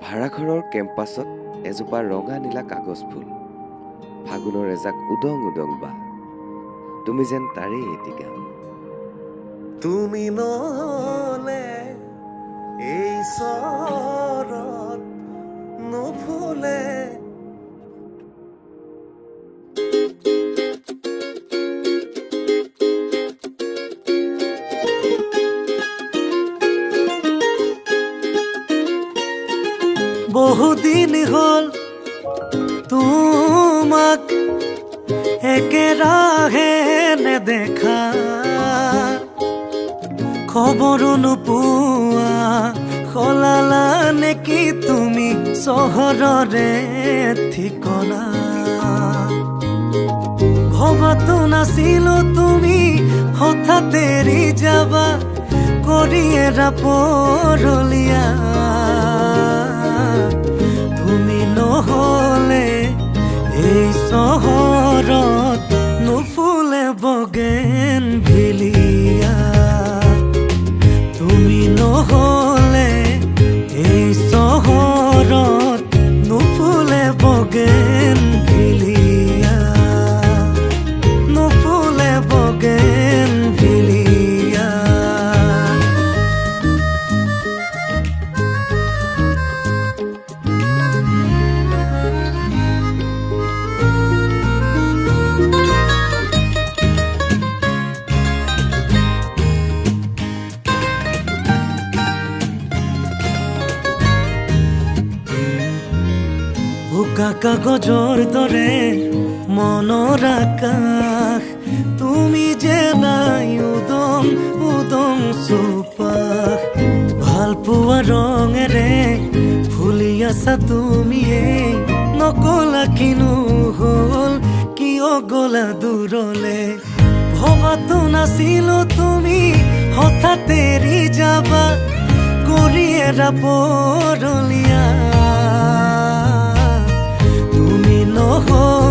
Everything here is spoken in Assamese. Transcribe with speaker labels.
Speaker 1: ভাড়াঘৰৰ কেম্পাছত এজোপা ৰঙা নীলা কাগজ ফুল, ফাগুনৰ এজাক উদং উদং বা, তুমি যেন তাৰেই এটি গান।
Speaker 2: তুমি নলে এই চৰত নুফুলে বহুদিন হল তোমাক একেৰাহে নেদেখা, খবৰো নোপোৱা সলালা নেকি তুমি চহৰৰে ঠিকনা। ভবাতো নাছিলো তুমি হঠাৎ এৰি যাবা, কৰি এৰা পৰলীয়া। তুমি নহলে এই চহৰত নুফুলে বগেন ভিলিয়া। তুমি নহলে এই চহৰত নুফুলে বগেন ভিলিয়া, নুফুলে বগেন ভিলিয়া। বোকা কাগজৰ দৰে মনৰ আকাশ, তুমি যে নাই উদং উদং চৌপাশ। ভাল পোৱা ৰঙেৰে ফুলি আছা তুমিয়ে, নকলা কিনো হল কিয় গলা দূৰলে। ভবাতো নাছিলো তুমি হঠাৎ এৰি যাবা, কৰি এৰা পৰলীয়া। তুমি নহলে